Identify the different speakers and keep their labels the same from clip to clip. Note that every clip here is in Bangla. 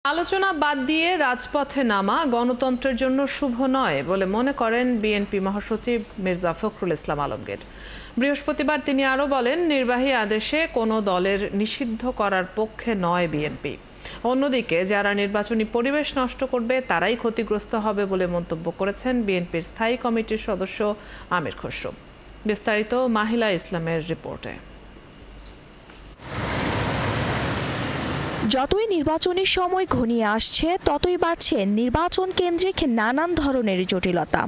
Speaker 1: আলোচনা বাদ দিয়ে রাজপথে নামা গণতন্ত্রের জন্য শুভ নয় বলে মনে করেন বিএনপি মহাসচিব মির্জা ফখরুল ইসলাম আলমগীর। বৃহস্পতিবার তিনি আরও বলেন, নির্বাহী আদেশে কোনো দলের নিষিদ্ধ করার পক্ষে নয় বিএনপি। অন্যদিকে যারা নির্বাচনী পরিবেশ নষ্ট করবে তারাই ক্ষতিগ্রস্ত হবে বলে মন্তব্য করেছেন বিএনপির স্থায়ী কমিটির সদস্য আমির খসরু। বিস্তারিত মাহিলা ইসলামের রিপোর্টে।
Speaker 2: যতই নির্বাচনের সময় ঘনিয়ে আসছে ততই বাড়ছে নির্বাচন কেন্দ্রিক নানান ধরনের জটিলতা।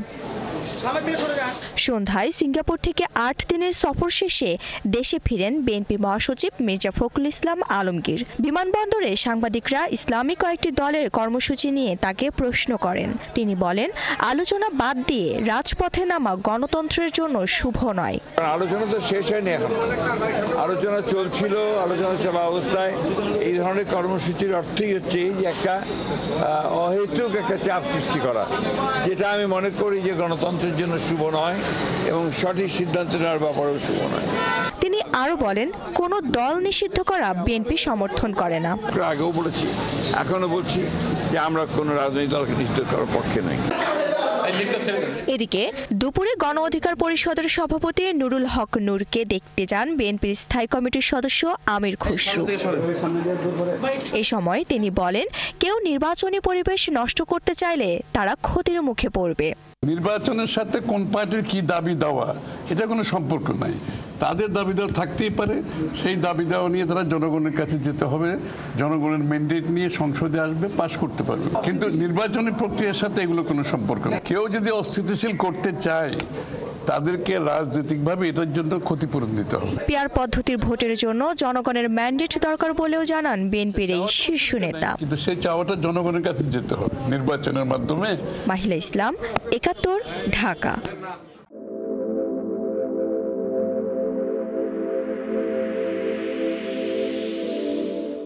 Speaker 2: সন্ধ্যায় সিঙ্গাপুর থেকে ৮ দিনের সফর শেষে দেশে ফিরেন বিএনপি মহাসচিব মির্জা ফখরুল ইসলাম আলমগীর। বিমানবন্দরে সাংবাদিকরা ইসলামী কয়েকটি দলের কর্মসূচি নিয়ে তাকে প্রশ্ন করেন। তিনি বলেন, আলোচনা বাদ দিয়ে রাজপথে নামা গণতন্ত্রের জন্য শুভ নয়।
Speaker 3: আলোচনা তো শেষ হয়নি, এখন আলোচনা চলছিল। আলোচনা চলা অবস্থায় এই ধরনের কর্মসূচির অর্থই হচ্ছে যে একটা অহেতুক একটা চাপ সৃষ্টি করা, যেটা আমি মনে করি যে গণতন্ত্রের জন্য শুভ নয় এবং সঠিক সিদ্ধান্ত নেওয়ার ব্যাপারেও শুভ নয়।
Speaker 2: তিনি আরো বলেন, কোনো দল নিষিদ্ধ করা বিএনপি সমর্থন করে না।
Speaker 3: আগেও বলেছি, এখনো বলছি যে আমরা কোনো রাজনৈতিক দলকে নিষিদ্ধ করার পক্ষে নই।
Speaker 2: এদিকে দুপুরে গণ অধিকার পরিষদের সভাপতি নুরুল হক নূরকে দেখতে যান বিএনপির স্থায়ী কমিটির সদস্য আমির খসরু। এই সময় তিনি বলেন, কেউ নির্বাচনী পরিবেশ নষ্ট করতে চাইলে তারা ক্ষতির মুখে পড়বে।
Speaker 4: নির্বাচনের সাথে কোন পার্টির কি দাবি দেওয়া এটা কোনো সম্পর্ক নাই। তাদের দাবি দেওয়া থাকতেই পারে, সেই দাবি দেওয়া নিয়ে তারা জনগণের কাছে যেতে হবে, জনগণের ম্যান্ডেট নিয়ে সংসদে আসবে, পাশ করতে পারবে। কিন্তু নির্বাচনী প্রক্রিয়ার সাথে এগুলো কোনো সম্পর্ক নেই। কেউ যদি অস্থিতিশীল করতে চায় তাদেরকে রাজনৈতিকভাবে এটার জন্য ক্ষতিপূরণ দিতে হবে।
Speaker 2: পিআর পদ্ধতির ভোটের জন্য জনগণের ম্যান্ডেট দরকার বলেও জানান বিএনপির এই শীর্ষ নেতা।
Speaker 4: কিন্তু সেই চাওয়াটা জনগণের কাছে যেতে হবে নির্বাচনের মাধ্যমে।
Speaker 2: মাহিলা ইসলাম, ৭১, ঢাকা।